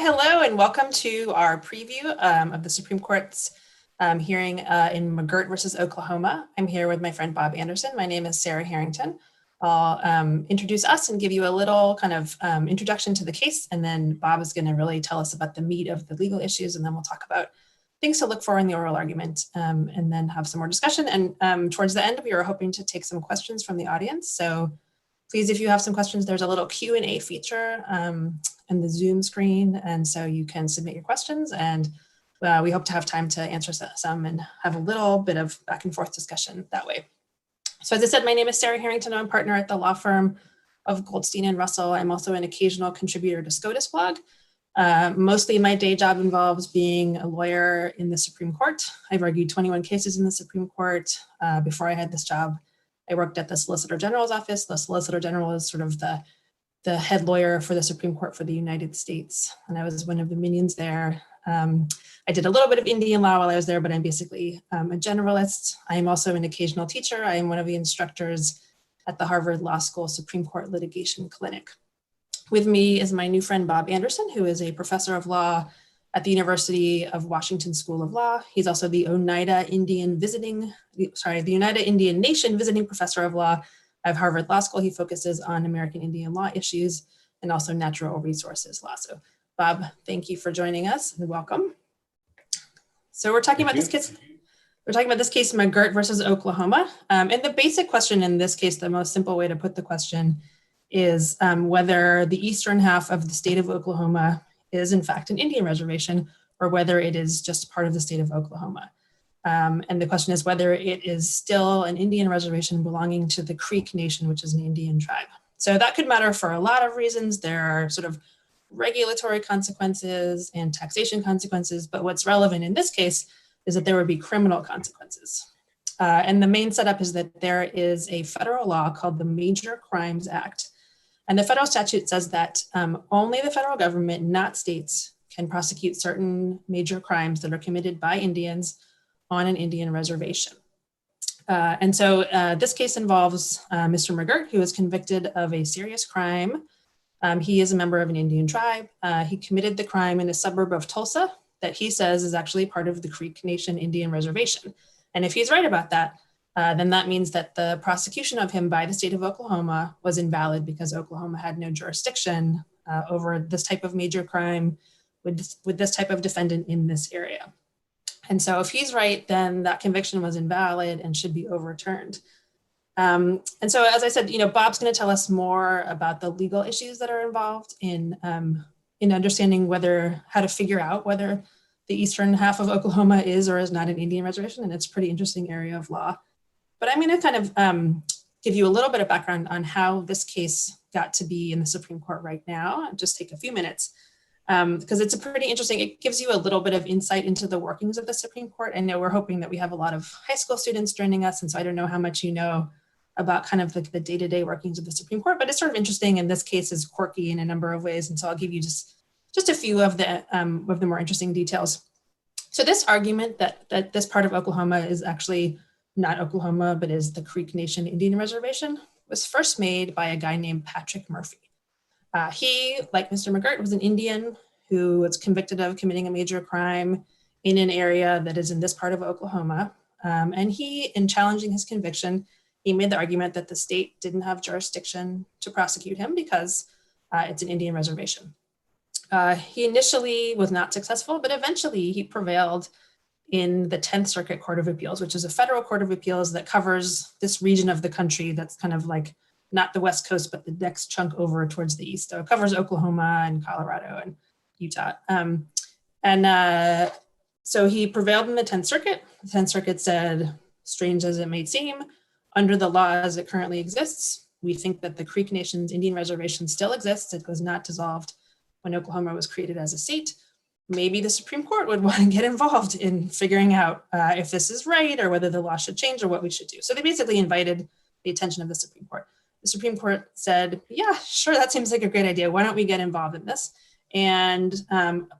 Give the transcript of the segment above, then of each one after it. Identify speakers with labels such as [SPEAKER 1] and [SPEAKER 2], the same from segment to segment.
[SPEAKER 1] hello, and welcome to our preview of the Supreme Court's hearing in McGirt versus Oklahoma. I'm here with my friend Bob Anderson. My name is Sarah Harrington. I'll introduce us and give you a little kind of introduction to the case, and then Bob is going to really tell us about the meat of the legal issues, and then we'll talk about things to look for in the oral argument, and then have some more discussion. And towards the end, we are hoping to take some questions from the audience. So please, if you have some questions, there's a little Q&A feature in the Zoom screen, and so you can submit your questions, and we hope to have time to answer some and have a little bit of back and forth discussion that way. So as I said, my name is Sarah Harrington. I'm a partner at the law firm of Goldstein and Russell. I'm also an occasional contributor to SCOTUS blog. Mostly my day job involves being a lawyer in the Supreme Court. I've argued 21 cases in the Supreme Court. Before I had this job, I worked at the Solicitor General's office. The Solicitor General is sort of the head lawyer for the Supreme Court for the United States, and I was one of the minions there. I did a little bit of Indian law while I was there, but I'm basically a generalist. I am also an occasional teacher. I am one of the instructors at the Harvard Law School Supreme Court Litigation Clinic. With me is my new friend Bob Anderson, who is a professor of law at the University of Washington School of Law. He's also the Oneida Indian Nation visiting professor of law at Harvard Law School. He focuses on American Indian law issues and also natural resources law. So Bob, thank you for joining us and welcome. So we're talking about this case. We're talking about this case, McGirt versus Oklahoma. And the basic question in this case, the most simple way to put the question is whether the eastern half of the state of Oklahoma is in fact an Indian reservation or whether it is just part of the state of Oklahoma. And the question is whether it is still an Indian reservation belonging to the Creek Nation, which is an Indian tribe. So that could matter for a lot of reasons. There are sort of regulatory consequences and taxation consequences, but what's relevant in this case is that there would be criminal consequences. And the main setup is that there is a federal law called the Major Crimes Act. And the federal statute says that only the federal government, not states, can prosecute certain major crimes that are committed by Indians on an Indian reservation. And so this case involves Mr. McGirt, who was convicted of a serious crime. He is a member of an Indian tribe. He committed the crime in a suburb of Tulsa that he says is actually part of the Creek Nation Indian Reservation. And if he's right about that, then that means that the prosecution of him by the state of Oklahoma was invalid because Oklahoma had no jurisdiction over this type of major crime with this type of defendant in this area. And so if he's right, then that conviction was invalid and should be overturned. And so, as I said, Bob's going to tell us more about the legal issues that are involved in understanding how to figure out whether the eastern half of Oklahoma is or is not an Indian reservation, and it's a pretty interesting area of law. But I'm going to kind of give you a little bit of background on how this case got to be in the Supreme Court right now. I'll just take a few minutes because it's a pretty interesting, it gives you a little bit of insight into the workings of the Supreme Court. I know we're hoping that we have a lot of high school students joining us, and so I don't know how much you know about kind of the day-to-day workings of the Supreme Court, but it's sort of interesting, and this case is quirky in a number of ways, and so I'll give you just a few of the more interesting details. So this argument that this part of Oklahoma is actually not Oklahoma, but is the Creek Nation Indian Reservation was first made by a guy named Patrick Murphy. He, like Mr. McGirt, was an Indian who was convicted of committing a major crime in an area that is in this part of Oklahoma. And he, in challenging his conviction, he made the argument that the state didn't have jurisdiction to prosecute him because it's an Indian reservation. He initially was not successful, but eventually he prevailed in the 10th Circuit Court of Appeals, which is a federal court of appeals that covers this region of the country that's kind of like not the West Coast, but the next chunk over towards the east. So it covers Oklahoma and Colorado and Utah. So he prevailed in the 10th Circuit. The 10th Circuit said, strange as it may seem, under the law as it currently exists, we think that the Creek Nation's Indian Reservation still exists. It was not dissolved when Oklahoma was created as a state. Maybe the Supreme Court would want to get involved in figuring out if this is right or whether the law should change or what we should do. So they basically invited the attention of the Supreme Court. The Supreme Court said, yeah, sure, that seems like a great idea. Why don't we get involved in this? And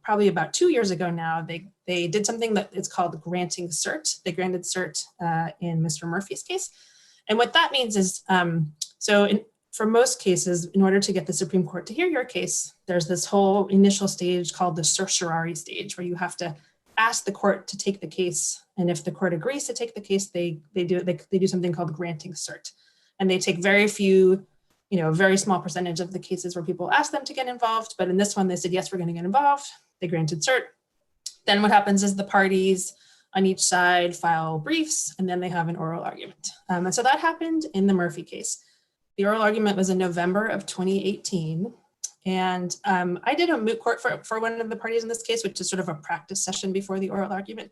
[SPEAKER 1] probably about 2 years ago now, they did something that is called granting cert. They granted cert in Mr. Murphy's case. And what that means is, for most cases, in order to get the Supreme Court to hear your case, there's this whole initial stage called the certiorari stage, where you have to ask the court to take the case. And if the court agrees to take the case, they do something called granting cert. And they take very few, very small percentage of the cases where people ask them to get involved. But in this one, they said, yes, we're going to get involved. They granted cert. Then what happens is the parties on each side file briefs, and then they have an oral argument. And so that happened in the Murphy case. The oral argument was in November of 2018. And I did a moot court for one of the parties in this case, which is sort of a practice session before the oral argument.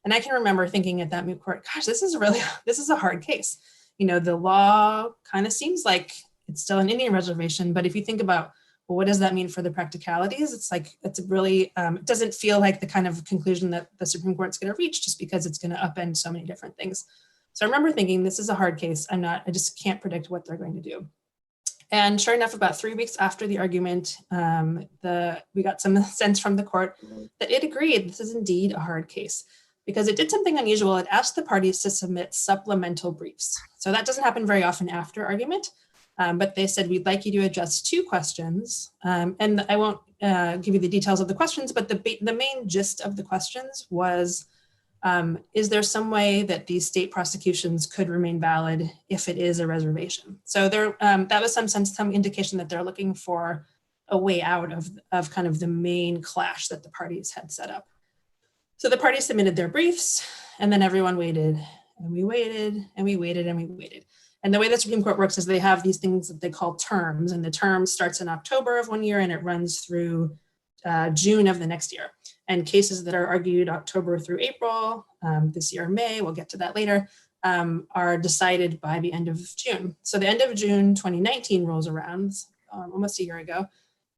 [SPEAKER 1] And I can remember thinking at that moot court, gosh, this is a hard case. The law kind of seems like it's still an Indian reservation, but if you think about, well, what does that mean for the practicalities? It's really, it doesn't feel like the kind of conclusion that the Supreme Court's going to reach, just because it's going to upend so many different things. So I remember thinking, this is a hard case. I just can't predict what they're going to do. And sure enough, about 3 weeks after the argument, we got some sense from the court that it agreed this is indeed a hard case, because it did something unusual. It asked the parties to submit supplemental briefs. So that doesn't happen very often after argument, but they said, we'd like you to address 2 questions. And I won't give you the details of the questions, but the main gist of the questions was, is there some way that these state prosecutions could remain valid if it is a reservation? So that was some indication that they're looking for a way out of kind of the main clash that the parties had set up. So the parties submitted their briefs, and then everyone waited, and we waited, and we waited, and we waited. And the way the Supreme Court works is they have these things that they call terms, and the term starts in October of one year, and it runs through June of the next year. And cases that are argued October through April, this year May, we'll get to that later, are decided by the end of June. So the end of June 2019 rolls around, almost a year ago,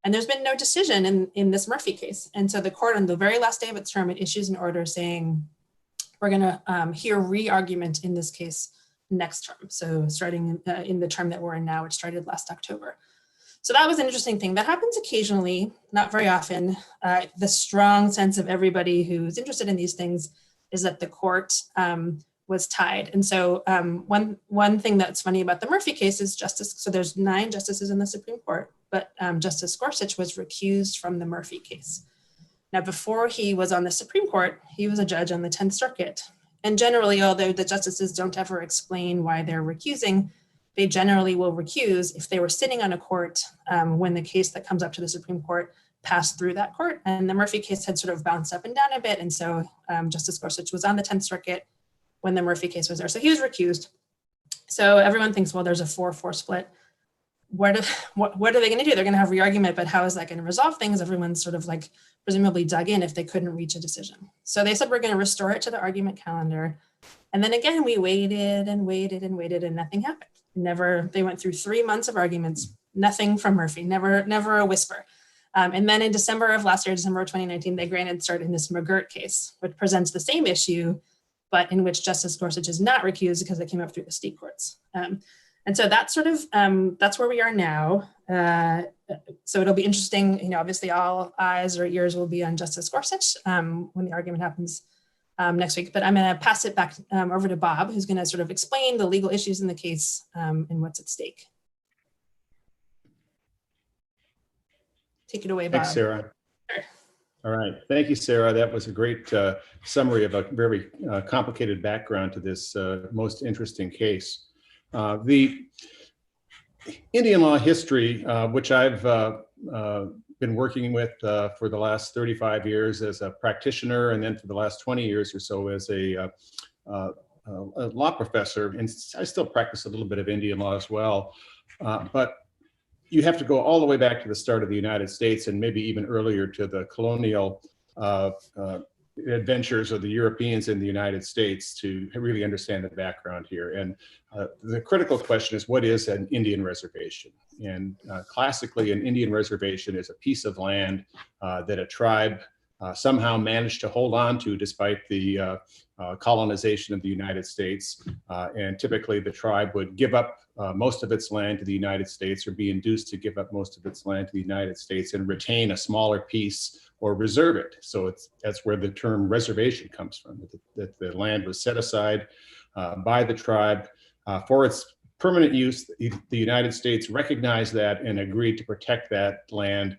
[SPEAKER 1] and there's been no decision in this Murphy case. And so the court, on the very last day of its term, it issues an order saying, we're going to hear re-argument in this case next term. So starting in the term that we're in now, which started last October. So that was an interesting thing. That happens occasionally, not very often. The strong sense of everybody who's interested in these things is that the court was tied. And so one thing that's funny about the Murphy case is so there's 9 justices in the Supreme Court, but Justice Gorsuch was recused from the Murphy case. Now, before he was on the Supreme Court, he was a judge on the 10th Circuit. And generally, although the justices don't ever explain why they're recusing, they generally will recuse if they were sitting on a court when the case that comes up to the Supreme Court passed through that court. And the Murphy case had sort of bounced up and down a bit. And so Justice Gorsuch was on the 10th Circuit when the Murphy case was there. So he was recused. So everyone thinks, well, there's a 4-4 split. What are they going to do? They're going to have re-argument, but how is that going to resolve things? Everyone's sort of like presumably dug in if they couldn't reach a decision. So they said, we're going to restore it to the argument calendar. And then again, we waited and waited and waited, and nothing happened. They went through 3 months of arguments, nothing from Murphy, never a whisper. And then in December of last year, December of 2019, they granted cert in this McGirt case, which presents the same issue, but in which Justice Gorsuch is not recused because it came up through the state courts. And so that's sort of, that's where we are now. So it'll be interesting, obviously all eyes or ears will be on Justice Gorsuch when the argument happens next week, but I'm going to pass it back over to Bob, who's going to sort of explain the legal issues in the case and what's at stake. Take it away, Bob.
[SPEAKER 2] Thanks, Sarah.
[SPEAKER 1] Sure.
[SPEAKER 2] All right. Thank you, Sarah. That was a great summary of a very complicated background to this most interesting case. The Indian law history, which I've been working with for the last 35 years as a practitioner, and then for the last 20 years or so as a law professor, and I still practice a little bit of Indian law as well, but you have to go all the way back to the start of the United States and maybe even earlier to the colonial adventures of the Europeans in the United States to really understand the background here. And the critical question is, what is an Indian reservation? And classically, an Indian reservation is a piece of land that a tribe somehow managed to hold on to despite the colonization of the United States. And typically the tribe would give up most of its land to the United States, or be induced to give up most of its land to the United States and retain a smaller piece or reserve it. So that's where the term reservation comes from, that the land was set aside by the tribe for its permanent use. The United States recognized that and agreed to protect that land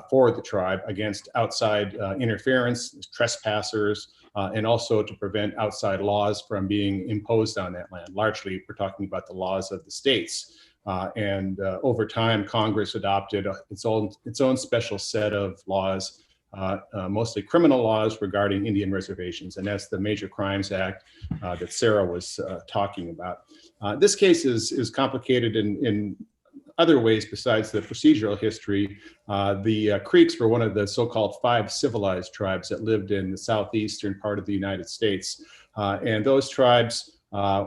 [SPEAKER 2] for the tribe against outside interference, trespassers, and also to prevent outside laws from being imposed on that land. Largely, we're talking about the laws of the states. And over time, Congress adopted its own special set of laws, mostly criminal laws regarding Indian reservations, and that's the Major Crimes Act that Sarah was talking about. This case is complicated in other ways besides the procedural history. The Creeks were one of the so-called 5 civilized tribes that lived in the southeastern part of the United States, and those tribes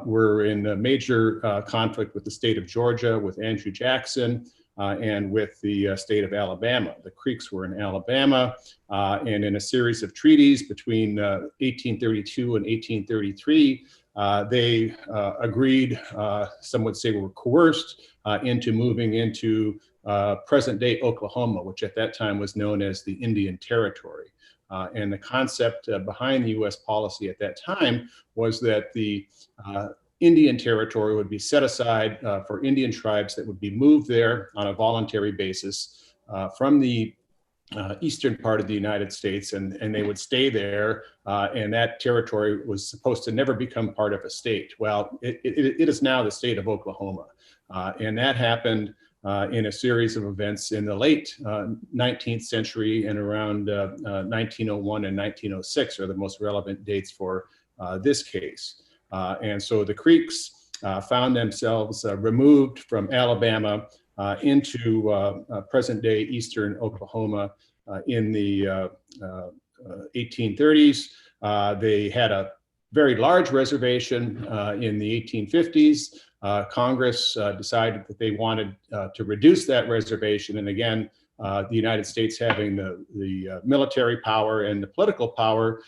[SPEAKER 2] were in a major conflict with the state of Georgia, with Andrew Jackson, and with the state of Alabama. The Creeks were in Alabama, and in a series of treaties between 1832 and 1833, they agreed, some would say were coerced, into moving into present-day Oklahoma, which at that time was known as the Indian Territory. And the concept behind the U.S. policy at that time was that the Indian Territory would be set aside for Indian tribes that would be moved there on a voluntary basis from the eastern part of the United States, and they would stay there, and that territory was supposed to never become part of a state. Well, it is now the state of Oklahoma, and that happened in a series of events in the late 19th century, and around 1901 and 1906 are the most relevant dates for this case. And so the Creeks found themselves removed from Alabama into present-day eastern Oklahoma in the 1830s. They had a very large reservation in the 1850s. Congress decided that they wanted to reduce that reservation, and again, the United States having the military power and the political power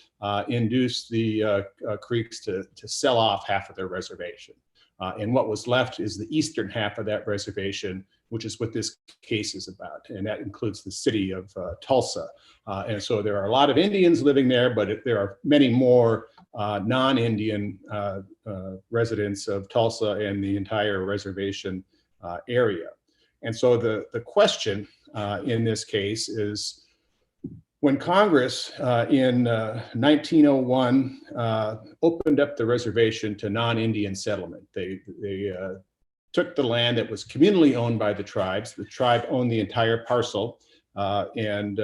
[SPEAKER 2] induced the Creeks to sell off half of their reservation. And what was left is the eastern half of that reservation, which is what this case is about. And that includes the city of Tulsa. And so there are a lot of Indians living there, but there are many more non-Indian residents of Tulsa and the entire reservation area. And so the question in this case is, when Congress in 1901 opened up the reservation to non-Indian settlement, they took the land that was communally owned by the tribes. The tribe owned the entire parcel and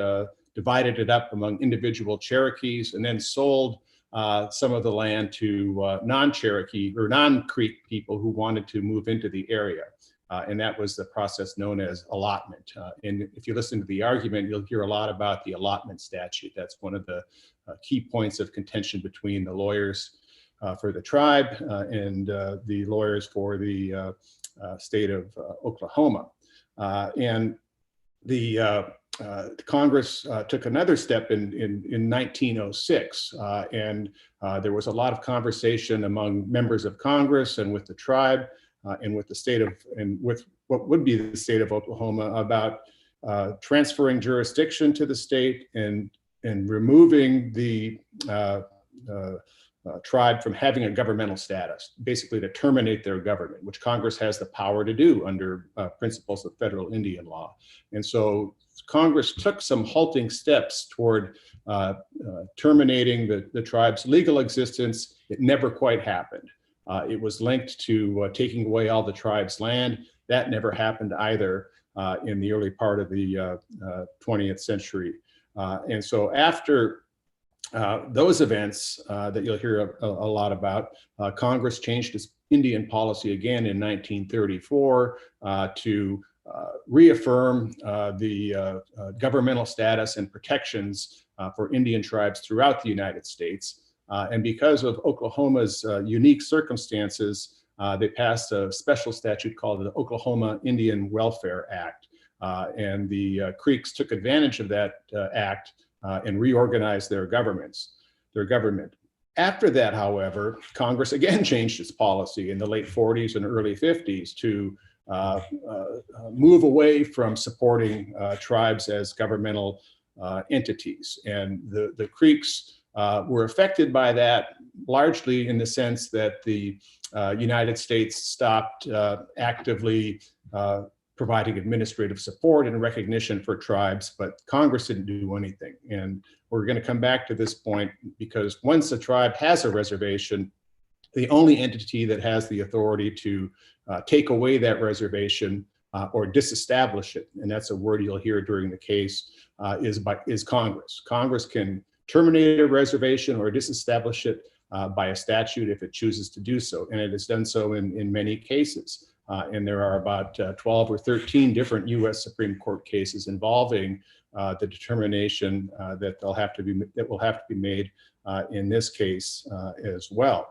[SPEAKER 2] divided it up among individual Cherokees, and then sold some of the land to non-Cherokee or non-Creek people who wanted to move into the area. And that was the process known as allotment. And if you listen to the argument, you'll hear a lot about the allotment statute. That's one of the key points of contention between the lawyers for the tribe and the lawyers for the state of Oklahoma. And the Congress took another step in 1906, and there was a lot of conversation among members of Congress and with the tribe and with the state of, and with what would be the state of Oklahoma about transferring jurisdiction to the state and removing the tribe from having a governmental status, basically to terminate their government, which Congress has the power to do under principles of federal Indian law. And so Congress took some halting steps toward terminating the tribe's legal existence. It never quite happened. It was linked to taking away all the tribe's land. That never happened either in the early part of the 20th century. And so after those events that you'll hear a lot about, Congress changed its Indian policy again in 1934 to reaffirm the governmental status and protections for Indian tribes throughout the United States. And because of Oklahoma's unique circumstances, they passed a special statute called the Oklahoma Indian Welfare Act. And the Creeks took advantage of that act and reorganized their government. After that, however, Congress again changed its policy in the late 40s and early 50s to move away from supporting tribes as governmental entities. And the Creeks were affected by that largely in the sense that the United States stopped actively providing administrative support and recognition for tribes, but Congress didn't do anything. And we're going to come back to this point because once a tribe has a reservation, the only entity that has the authority to take away that reservation or disestablish it, and that's a word you'll hear during the case, is Congress. Congress can terminate a reservation or disestablish it by a statute if it chooses to do so, and it has done so in many cases. And there are about 12 or 13 different U.S. Supreme Court cases involving the determination that will have to be made in this case as well.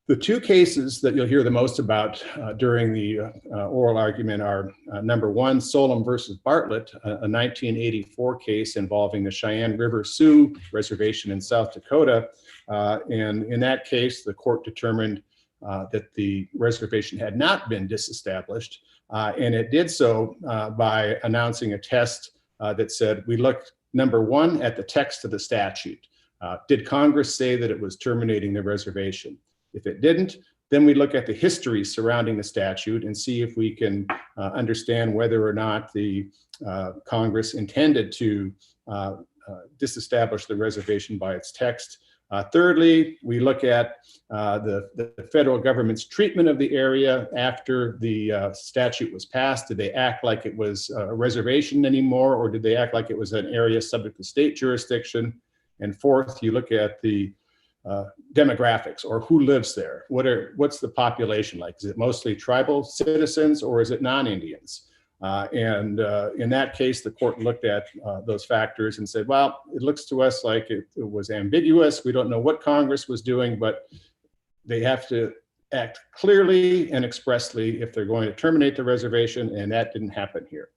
[SPEAKER 2] The two cases that you'll hear the most about during the oral argument are number one, Solem versus Bartlett, a 1984 case involving the Cheyenne River Sioux Reservation in South Dakota. And in that case, the court determined that the reservation had not been disestablished. And it did so by announcing a test that said, we looked, number one, at the text of the statute. Did Congress say that it was terminating the reservation? If it didn't, then we look at the history surrounding the statute and see if we can understand whether or not the Congress intended to disestablish the reservation by its text. Thirdly, we look at the federal government's treatment of the area after the statute was passed. Did they act like it was a reservation anymore, or did they act like it was an area subject to state jurisdiction? And fourth, you look at the demographics, or who lives there. What's the population like? Is it mostly tribal citizens, or is it non-Indians? And in that case, the court looked at those factors and said, well, it looks to us like it was ambiguous. We don't know what Congress was doing, but they have to act clearly and expressly if they're going to terminate the reservation, and that didn't happen here.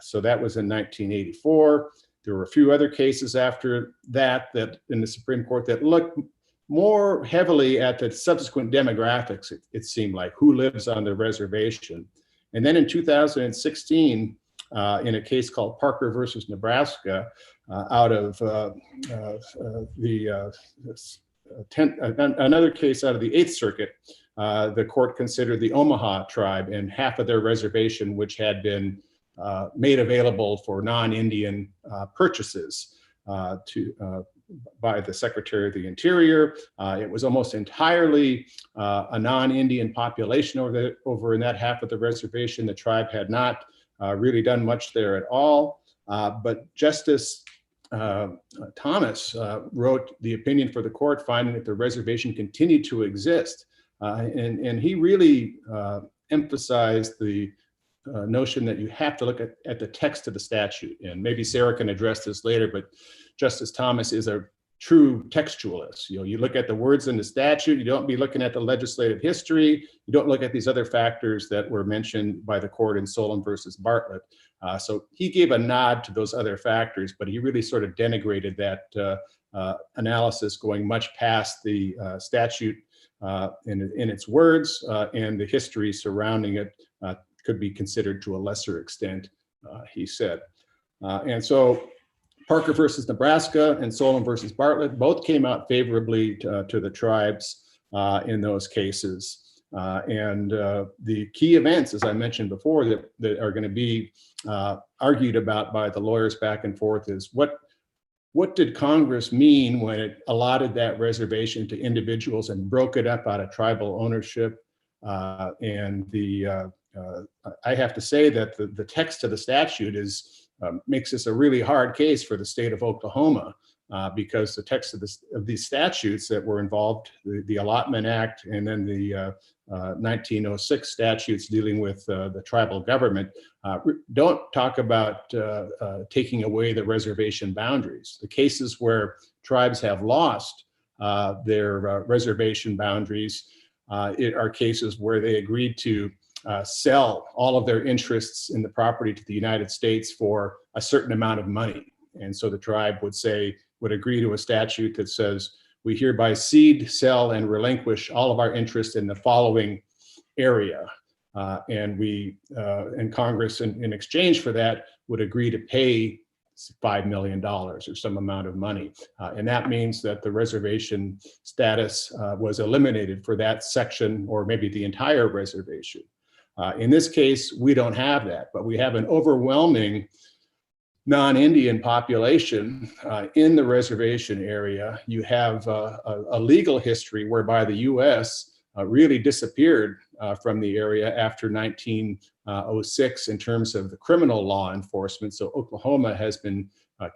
[SPEAKER 2] So that was in 1984. There were a few other cases after that in the Supreme Court that looked more heavily at the subsequent demographics, it seemed like, who lives on the reservation. And then in 2016, in a case called Parker versus Nebraska, out of another case out of the Eighth Circuit, the court considered the Omaha tribe and half of their reservation, which had been made available for non-Indian purchases by the Secretary of the Interior. It was almost entirely a non-Indian population over in that half of the reservation. The tribe had not really done much there at all. But Justice Thomas wrote the opinion for the court, finding that the reservation continued to exist. And he really emphasized the notion that you have to look at the text of the statute. And maybe Sarah can address this later, but Justice Thomas is a true textualist. You look at the words in the statute, you don't be looking at the legislative history, you don't look at these other factors that were mentioned by the court in Solem versus Bartlett. So he gave a nod to those other factors, but he really sort of denigrated that analysis, going much past the statute in its words, and the history surrounding it could be considered to a lesser extent, he said. And so Parker versus Nebraska and Solem versus Bartlett both came out favorably to the tribes in those cases. And the key events, as I mentioned before, that are going to be argued about by the lawyers back and forth is what did Congress mean when it allotted that reservation to individuals and broke it up out of tribal ownership? I have to say that the text of the statute makes this a really hard case for the state of Oklahoma, because the text of these statutes that were involved, the Allotment Act and then the 1906 statutes dealing with the tribal government, don't talk about taking away the reservation boundaries. The cases where tribes have lost their reservation boundaries are cases where they agreed to sell all of their interests in the property to the United States for a certain amount of money. And so the tribe would agree to a statute that says, we hereby cede, sell, and relinquish all of our interest in the following area. And Congress, in exchange for that, would agree to pay $5 million or some amount of money. And that means that the reservation status was eliminated for that section, or maybe the entire reservation. In this case, we don't have that, but we have an overwhelming non-Indian population in the reservation area. You have a legal history whereby the U.S. Really disappeared from the area after 1906 in terms of the criminal law enforcement. So Oklahoma has been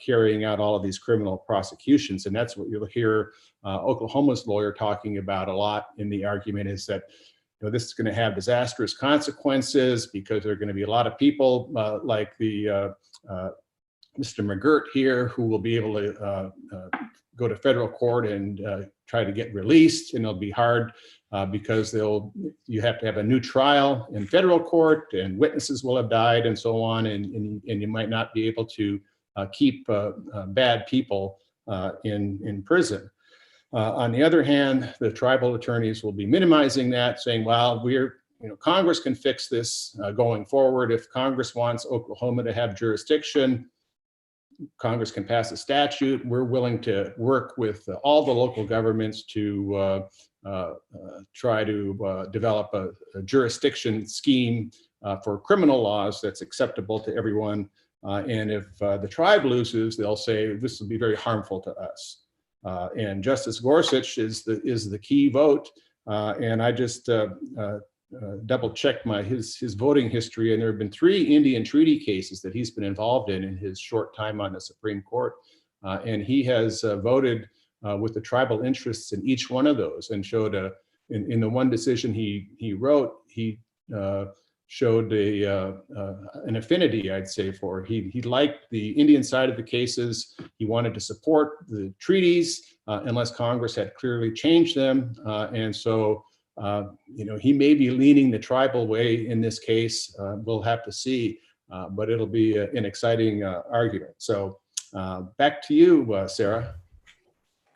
[SPEAKER 2] carrying out all of these criminal prosecutions, and that's what you'll hear Oklahoma's lawyer talking about a lot in the argument, is that this is going to have disastrous consequences because there are going to be a lot of people like the Mr. McGirt here who will be able to go to federal court and try to get released, and it'll be hard because you have to have a new trial in federal court, and witnesses will have died and so on, and you might not be able to keep bad people in prison. On the other hand, the tribal attorneys will be minimizing that, saying, well, Congress can fix this going forward. If Congress wants Oklahoma to have jurisdiction, Congress can pass a statute. We're willing to work with all the local governments to try to develop a jurisdiction scheme for criminal laws that's acceptable to everyone. And if the tribe loses, they'll say this will be very harmful to us. And Justice Gorsuch is the key vote. And I just double checked his voting history, and there have been 3 Indian treaty cases that he's been involved in his short time on the Supreme Court. And he has voted with the tribal interests in each one of those, and showed in the one decision he wrote, he showed an affinity, I'd say, for he liked the Indian side of the cases. He wanted to support the treaties unless Congress had clearly changed them, and so he may be leaning the tribal way in this case. We'll have to see, but it'll be an exciting argument. So back to you, Sarah.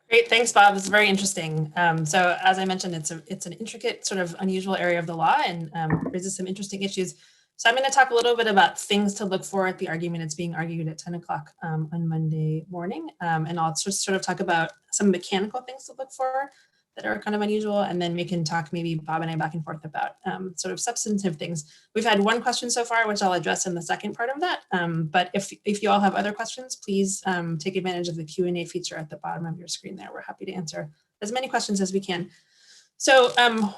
[SPEAKER 1] Great, thanks, Bob. It's very interesting. So as I mentioned, it's an intricate, sort of unusual area of the law, and raises some interesting issues. So I'm going to talk a little bit about things to look for at the argument. It's being argued at 10 o'clock on Monday morning, and I'll just sort of talk about some mechanical things to look for that are kind of unusual, and then we can talk, maybe Bob and I, back and forth about sort of substantive things. We've had one question so far, which I'll address in the second part of that. But if you all have other questions, please take advantage of the Q&A feature at the bottom of your screen there. We're happy to answer as many questions as we can. So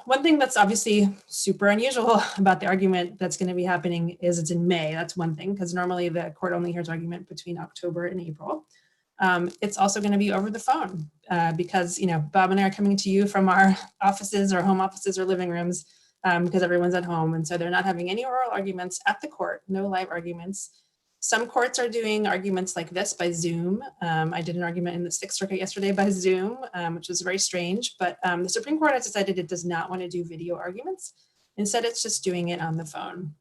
[SPEAKER 1] one thing that's obviously super unusual about the argument that's going to be happening is it's in May. That's one thing, because normally the court only hears argument between October and April. It's also going to be over the phone because, Bob and I are coming to you from our offices or home offices or living rooms because everyone's at home. And so they're not having any oral arguments at the court, no live arguments. Some courts are doing arguments like this by Zoom. I did an argument in the Sixth Circuit yesterday by Zoom, which was very strange. But the Supreme Court has decided it does not want to do video arguments. Instead, it's just doing it on the phone.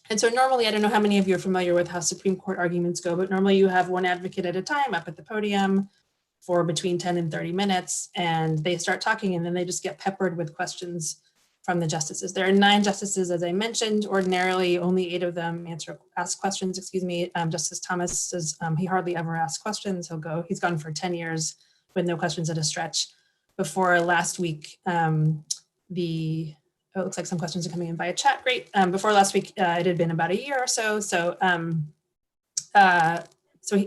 [SPEAKER 1] And so normally, I don't know how many of you are familiar with how Supreme Court arguments go, but normally you have one advocate at a time up at the podium for between 10 and 30 minutes, and they start talking, and then they just get peppered with questions from the justices. There are 9 justices, as I mentioned. Ordinarily, only 8 of them ask questions, Justice Thomas says he hardly ever asks questions. He's gone for 10 years with no questions at a stretch. Before last week, it looks like some questions are coming in via chat. Great. Before last week, it had been about a year or so. So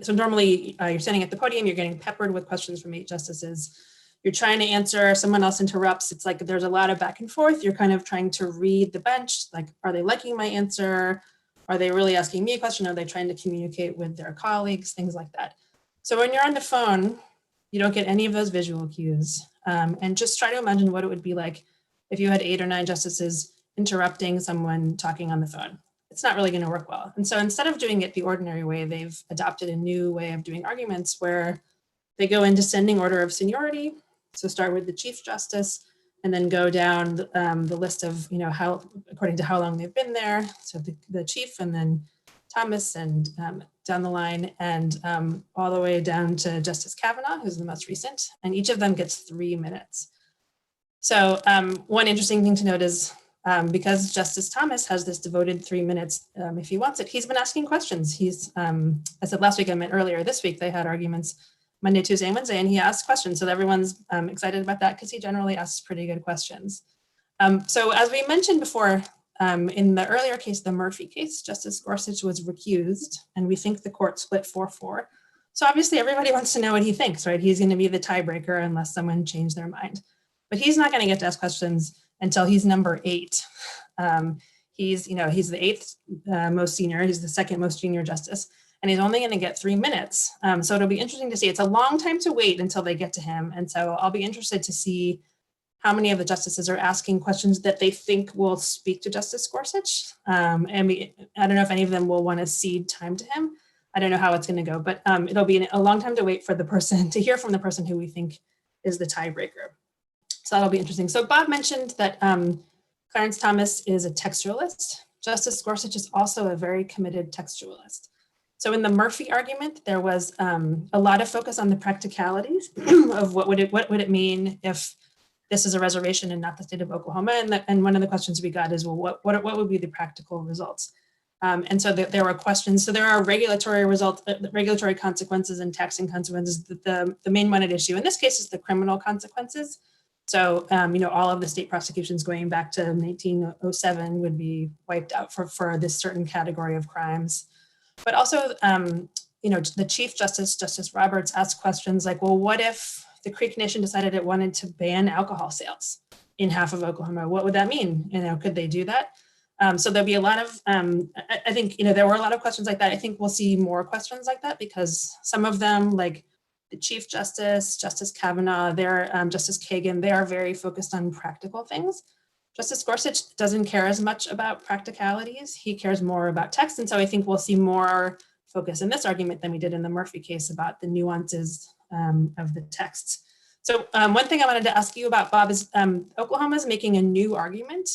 [SPEAKER 1] normally you're standing at the podium, you're getting peppered with questions from 8 justices. You're trying to answer, someone else interrupts. It's like there's a lot of back and forth. You're kind of trying to read the bench. Like, are they liking my answer? Are they really asking me a question? Are they trying to communicate with their colleagues? Things like that. So when you're on the phone, you don't get any of those visual cues. And just try to imagine what it would be like if you had 8 or 9 justices interrupting someone talking on the phone. It's not really going to work well. And so instead of doing it the ordinary way, they've adopted a new way of doing arguments where they go in descending order of seniority. So start with the Chief Justice and then go down the list of, how, according to how long they've been there. So the Chief, and then Thomas, and down the line, and all the way down to Justice Kavanaugh, who's the most recent. And each of them gets 3 minutes. So one interesting thing to note is because Justice Thomas has this devoted 3 minutes, if he wants it, he's been asking questions. He's, I said last week, I meant earlier this week, they had arguments Monday, Tuesday, and Wednesday, and he asked questions. So everyone's excited about that because he generally asks pretty good questions. So as we mentioned before, in the earlier case, the Murphy case, Justice Gorsuch was recused, and we think the court split 4-4. So obviously everybody wants to know what he thinks, right? He's going to be the tiebreaker unless someone changed their mind. But he's not going to get to ask questions until he's number 8. He's the 8th most senior. He's the 2nd most junior justice, and he's only going to get 3 minutes. So it'll be interesting to see. It's a long time to wait until they get to him, and so I'll be interested to see how many of the justices are asking questions that they think will speak to Justice Gorsuch. I don't know if any of them will want to cede time to him. I don't know how it's going to go, but it'll be a long time to wait for the person to hear from the person who we think is the tiebreaker. So that'll be interesting. So Bob mentioned that Clarence Thomas is a textualist. Justice Gorsuch is also a very committed textualist. So in the Murphy argument, there was a lot of focus on the practicalities of what would it mean if this is a reservation and not the state of Oklahoma. And one of the questions we got is, well, what would be the practical results? And so there were questions. So there are regulatory consequences and taxing consequences. The main one at issue in this case is the criminal consequences. So, all of the state prosecutions going back to 1907 would be wiped out for this certain category of crimes. But also, the Chief Justice, Justice Roberts, asked questions like, well, what if the Creek Nation decided it wanted to ban alcohol sales in half of Oklahoma? What would that mean? Could they do that? So there'll be a lot of, I think, there were a lot of questions like that. I think we'll see more questions like that because some of them, like the Chief Justice, Justice Kavanaugh, Justice Kagan, they are very focused on practical things. Justice Gorsuch doesn't care as much about practicalities. He cares more about text. And so I think we'll see more focus in this argument than we did in the Murphy case about the nuances of the texts. So one thing I wanted to ask you about, Bob, is Oklahoma is making a new argument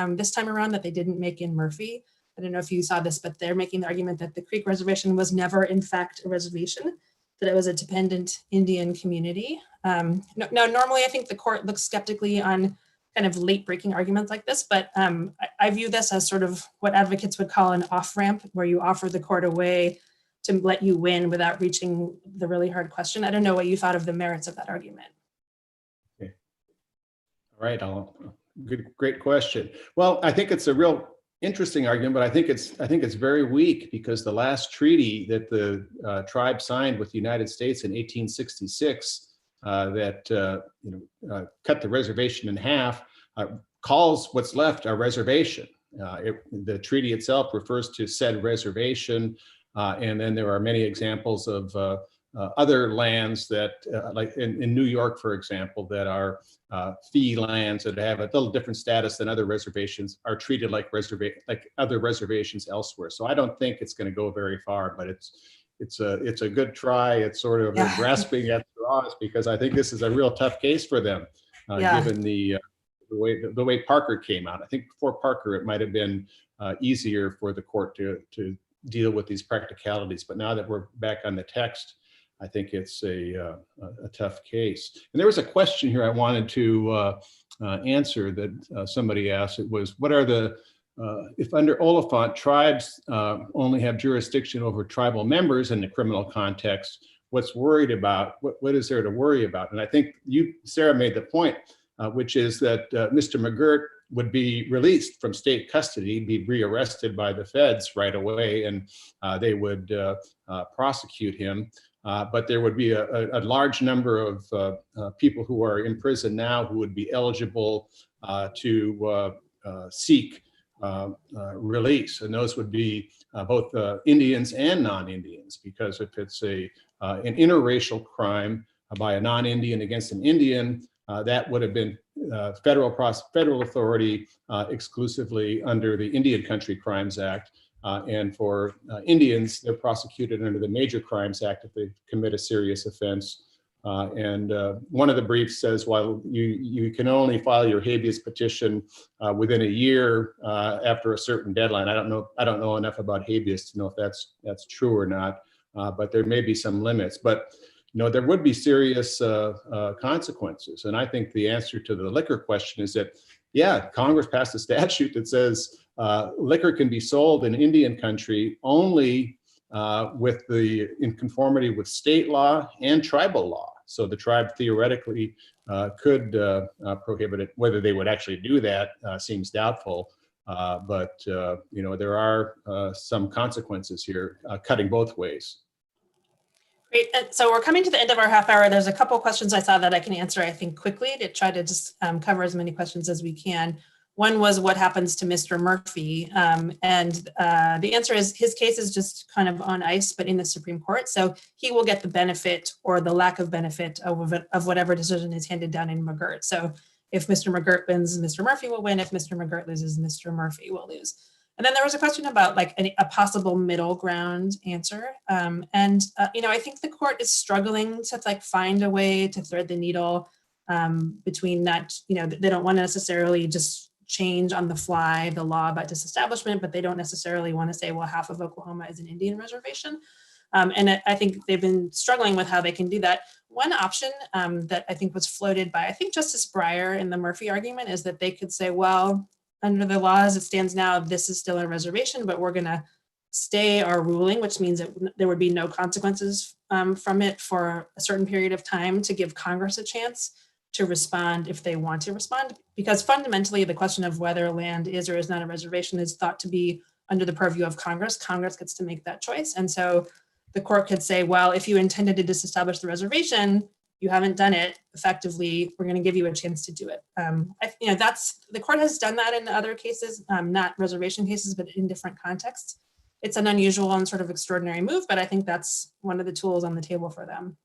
[SPEAKER 1] this time around that they didn't make in Murphy. I don't know if you saw this, but they're making the argument that the Creek Reservation was never, in fact, a reservation, that it was a dependent Indian community. Now, normally I think the court looks skeptically on kind of late-breaking arguments like this, but I view this as sort of what advocates would call an off-ramp, where you offer the court a way to let you win without reaching the really hard question. I don't know what you thought of the merits of that argument.
[SPEAKER 2] Okay. All right, great question. Well, I think it's a real interesting argument, but I think it's very weak because the last treaty that the tribe signed with the United States in 1866 that cut the reservation in half calls what's left a reservation. The treaty itself refers to said reservation. And then there are many examples of other lands that, like in New York, for example, that are fee lands that have a little different status than other reservations, are treated like other reservations elsewhere. So I don't think it's going to go very far, but it's a good try. It's sort of grasping at straws because I think this is a real tough case for them, given the way Parker came out. I think before Parker, it might have been easier for the court to deal with these practicalities. But now that we're back on the text, I think it's a tough case. And there was a question here I wanted to answer that somebody asked. It was, what are the, if under Oliphant, tribes only have jurisdiction over tribal members in the criminal context, what's worried about, what is there to worry about? And I think you, Sarah, made the point, which is that Mr. McGirt would be released from state custody, be rearrested by the feds right away, and they would prosecute him. But there would be a large number of people who are in prison now who would be eligible to seek release. And those would be both Indians and non-Indians, because if it's an interracial crime by a non-Indian against an Indian, that would have been federal authority exclusively under the Indian Country Crimes Act. And for Indians, they're prosecuted under the Major Crimes Act if they commit a serious offense. And one of the briefs says, while you can only file your habeas petition within a year after a certain deadline. I don't know enough about habeas to know if that's true or not, but there may be some limits. But there would be serious consequences. And I think the answer to the liquor question is that yeah, Congress passed a statute that says liquor can be sold in Indian country only in conformity with state law and tribal law. So the tribe theoretically could prohibit it. Whether they would actually do that seems doubtful. But there are some consequences here, cutting both ways.
[SPEAKER 1] Great. And so we're coming to the end of our half hour. There's a couple of questions I saw that I can answer, I think, quickly to try to just cover as many questions as we can. One was what happens to Mr. Murphy? And the answer is his case is just kind of on ice, but in the Supreme Court. So he will get the benefit or the lack of benefit of whatever decision is handed down in McGirt. So if Mr. McGirt wins, Mr. Murphy will win. If Mr. McGirt loses, Mr. Murphy will lose. And then there was a question about like a possible middle ground answer. I think the court is struggling to like find a way to thread the needle between not, they don't want to necessarily just change on the fly the law about disestablishment, but they don't necessarily want to say, well, half of Oklahoma is an Indian reservation. And I think they've been struggling with how they can do that. One option that I think was floated by, I think Justice Breyer in the Murphy argument is that they could say, well, under the law as it stands now, this is still a reservation, but we're going to stay our ruling, which means that there would be no consequences from it for a certain period of time to give Congress a chance to respond if they want to respond. Because fundamentally, the question of whether land is or is not a reservation is thought to be under the purview of Congress. Congress gets to make that choice. And so the court could say, well, if you intended to disestablish the reservation, you haven't done it effectively, we're going to give you a chance to do it. The court has done that in other cases, not reservation cases, but in different contexts. It's an unusual and sort of extraordinary move, but I think that's one of the tools on the table for them.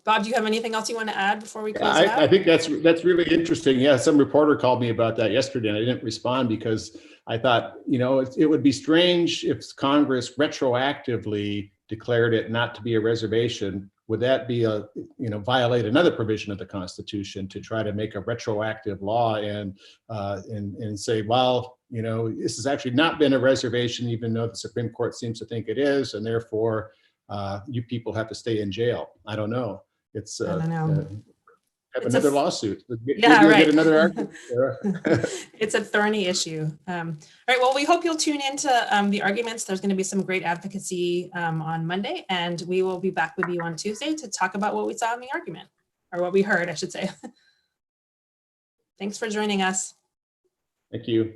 [SPEAKER 1] Bob, do you have anything else you want to add before we close out?
[SPEAKER 2] I think that's really interesting. Yeah, some reporter called me about that yesterday, and I didn't respond because I thought, it would be strange if Congress retroactively declared it not to be a reservation. Would that be violate another provision of the Constitution to try to make a retroactive law and say, well, this has actually not been a reservation, even though the Supreme Court seems to think it is, and therefore you people have to stay in jail. I don't know. It's
[SPEAKER 1] I don't know.
[SPEAKER 2] Have another lawsuit.
[SPEAKER 1] Yeah, right.
[SPEAKER 2] Get another argument.
[SPEAKER 1] It's a thorny issue. All right. Well, we hope you'll tune into the arguments. There's going to be some great advocacy on Monday, and we will be back with you on Tuesday to talk about what we saw in the argument, or what we heard, I should say. Thanks for joining us.
[SPEAKER 2] Thank you.